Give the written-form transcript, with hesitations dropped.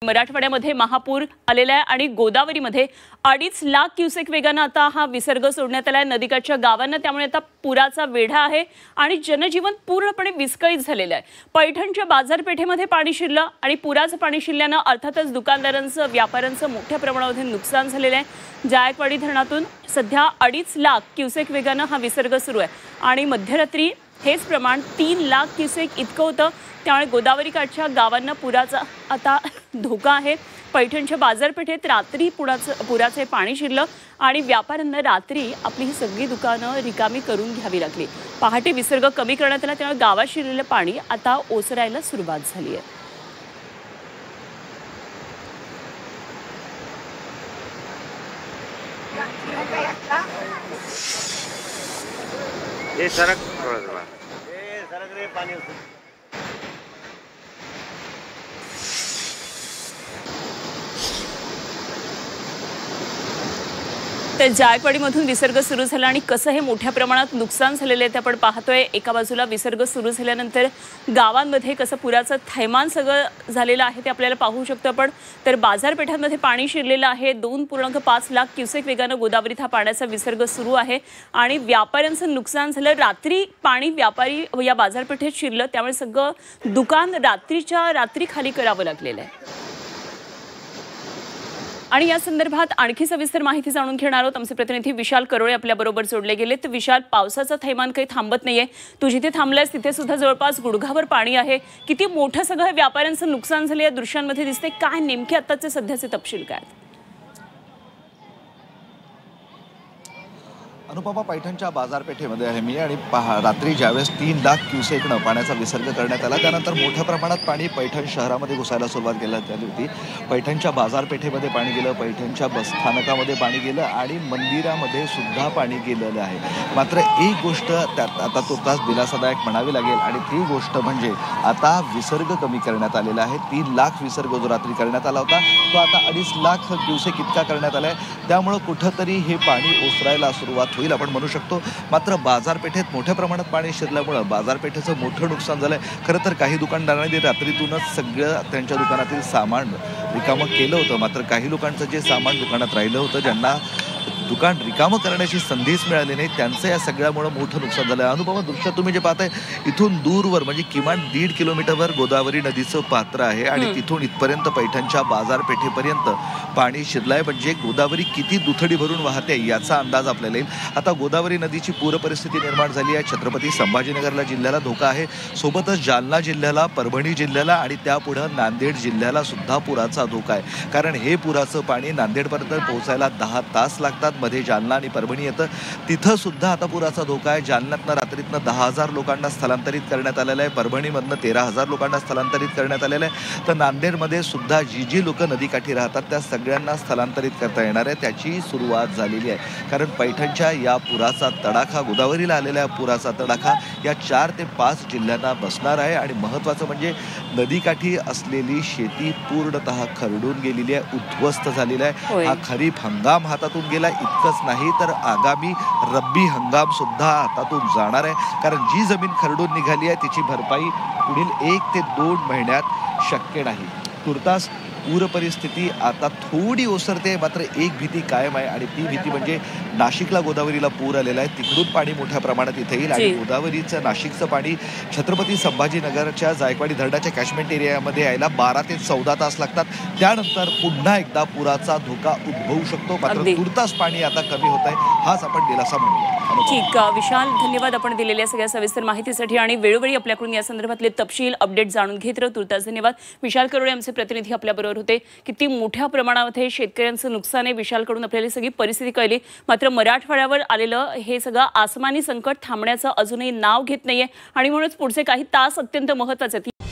मराठवाड्यामध्ये महापूर आलेला आहे आणि गोदावरीमध्ये 2.5 लाख क्युसेक वेगाने आता हा विसर्ग सोडण्यात आलाय नदीकाठच्या गावांना। त्यामुळे आता पुराचा वेढा आहे आणि जनजीवन पूर्णपणे विस्कळीत झालेलं आहे। पैठणच्या बाजारपेठेमध्ये पाणी शिरलं आणि पुराचं पाणी शिरल्याने अर्थातच दुकानदारांचं व्यापाऱ्यांचं मोठ्या प्रमाणामध्ये नुकसान झालेलं आहे। जायकवाडी धरणातून सध्या 2.5 लाख क्युसेक वेगाने हा विसर्ग सुरू आहे आणि मध्यरात्री हेच प्रमाण 3 लाख क्युसेक इतकं होतं। त्यामुळे गोदावरी काठच्या गावांना पुराचा आता धोका आहे। पैठणच्या बाजारपेठेत रात्री पुराचे पाणी शिरलं आणि व्यापाऱ्यांना रात्री आपली ही सगळी दुकानं रिकामी करून घ्यावी लागली। पहाटे विसर्ग कमी करण्यात आला त्यामुळे गावात शिरलेलं पाणी आता ओसरायला सुरुवात झाली आहे। ये सरक थोड़ा सरक रे पानी तर जायकवाडीमधून विसर्ग सुरू झाला आणि कसं हे मोठ्या प्रमाणात नुकसान झालेलं आहे ते आपण पाहतोय। एका बाजूला विसर्ग सुरू झाल्यानंतर गावांमध्ये कसं पुराचं थैमान सगळं झालेलं आहे ते आपल्याला पाहू शकतो आपण। तर बाजारपेठांमध्ये पाणी शिरलेलं आहे। 2.5 लाख क्युसेक वेगाने गोदावरीत हा पाण्याचा विसर्ग सुरू आहे आणि व्यापाऱ्यांचं नुकसान झालं। रात्री पाणी व्यापारी या बाजारपेठेत शिरलं त्यामुळे सगळं दुकान रात्रीच्या रात्री खाली करावं लागलेलं आहे। आणि या संदर्भात आणखी सविस्तर माहिती जाणून घेणार आहोत। आमचे प्रतिनिधी विशाल करोळे आपल्या बरोबर जोडले गेले। तर विशाल, पावसाचा थैमान काही थांबत नाहीये, तू जिथे थांबलायस तिथे सुद्धा जवळपास गुडघाभर पाणी आहे। किती मोठं सगळं व्यापाऱ्यांचं नुकसान झालं या दृश्यांमध्ये दिसते, काय नेमके आताचे सध्याचे तपशील काय? अनुपमा, पैठणच्या बाजारपेठेमध्ये आहे मी आणि रात्री ज्यावेळेस 3 लाख क्युसेकनं पाण्याचा विसर्ग करण्यात आला त्यानंतर मोठ्या प्रमाणात पाणी पैठण शहरामध्ये घुसायला सुरुवात करण्यात आली होती। पैठणच्या बाजारपेठेमध्ये पाणी गेलं, पैठणच्या बसस्थानकामध्ये पाणी गेलं आणि मंदिरामध्ये सुद्धा पाणी गेलेलं आहे। मात्र एक गोष्ट त्यात आता तुर्तास दिलासादायक म्हणावी लागेल आणि ती गोष्ट म्हणजे आता विसर्ग कमी करण्यात आलेला आहे। 3 लाख विसर्ग जो रात्री करण्यात आला होता तो आता 2.5 लाख क्युसेक इतका करण्यात आला आहे। त्यामुळे कुठंतरी हे पाणी ओसरायला सुरुवात होईल आपण म्हणू शकतो। मात्र बाजारपेठेत मोठ्या प्रमाणात पाणी शिरल्यामुळे बाजारपेठेचं मोठं नुकसान झालंय। खरं तर काही दुकानदारांनी रात्रीतूनच सगळं त्यांच्या दुकानातील सामान रिकामं केलं होतं, मात्र काही लोकांचं जे सामान दुकानात राहिलं होतं, ज्यांना दुकान रिकामं करण्याची संधीच मिळाली नाही, त्यांचं या सगळ्यामुळे मोठं नुकसान झालं। अनुपमा, दृश्य तुम्ही जे पाहताय इथून दूरवर म्हणजे किमान 1.5 किलोमीटरवर गोदावरी नदीचं पात्र आहे आणि तिथून इथपर्यंत पैठणच्या बाजारपेठेपर्यंत पाणी शिरलंय। म्हणजे गोदावरी किती दुथडी भरून वाहते याचा अंदाज आपल्याला येईल। आता गोदावरी नदीची पूर परिस्थिती निर्माण झाली आहे। छत्रपती संभाजीनगरला जिल्ह्याला धोका आहे, सोबतच जालना जिल्ह्याला, परभणी जिल्ह्याला आणि त्यापुढे नांदेड जिल्ह्याला सुद्धा पुराचा धोका आहे। कारण हे पुराचं पाणी नांदेडपर्यंत पोहोचायला 10 तास लागतात, मध्ये जालना आणि परभणी येतं, तिथं सुद्धा आता पुराचा धोका आहे। जालन्यातनं रात्रीतनं 10,000 लोकांना स्थलांतरित करण्यात आलेलं आहे, परभणीमधनं 13,000 लोकांना स्थलांतरित करण्यात आलेलं आहे। तर नांदेडमध्ये सुद्धा जी लोक नदीकाठी राहतात त्या सगळ्यांना स्थलांतरित करता येणार आहे, त्याची सुरुवात झालेली आहे। कारण पैठणच्या या पुराचा तडाखा, गोदावरीला आलेल्या पुराचा तडाखा या 4 ते 5 जिल्ह्यांना बसणार आहे आणि महत्त्वाचं म्हणजे नदीकाठी असलेली शेती पूर्णतः खरडून गेलेली आहे, उद्ध्वस्त झालेला आहे। हा खरीप हंगाम हातातून गेला, इतकंच नाही तर आगामी रब्बी हंगाम सुद्धा हातातून जाणार आहे। कारण जी जमीन खरडून निघाली आहे तिची भरपाई पुढील 1 ते 2 महिन्यात शक्य नाही। तुर्तास पूर परिस्थिती आता थोडी ओसरते, मात्र एक भीती कायम आहे आणि ती भीती म्हणजे नाशिकला गोदावरीला पूर आलेला आहे, तिकडून पाणी मोठ्या प्रमाणात इथे येईल आणि गोदावरीचं नाशिकचं पाणी छत्रपती संभाजीनगरच्या जायकवाडी धरणाच्या कॅचमेंट एरियामध्ये यायला 12 ते 14 तास लागतात। त्यानंतर पुन्हा एकदा पुराचा धोका उद्भवू शकतो। मात्र तुर्तास पाणी आता कमी होत आहे, हाच आपण दिलासा म्हणूया। ठीक, विशाल, धन्यवाद आपण दिलेल्या सगळ्या सविस्तर माहितीसाठी आणि वेळोवेळी आपल्याकडून या संदर्भातले तपशील अपडेट जाणून घेत राहू। तुर्तास धन्यवाद। विशाल करोळे आमचे प्रतिनिधी आपल्याबरोबर होते। किती मोठ्या प्रमाणामध्ये शेतकऱ्यांचं नुकसान आहे, विशालकडून आपल्याला सगळी परिस्थिती कळली। मात्र मराठवाड्यावर आलेलं हे सगळं आसमानी संकट थांबण्याचं अजूनही नाव घेत नाहीये आणि म्हणूनच पुढचे काही तास अत्यंत महत्त्वाचे आहेत।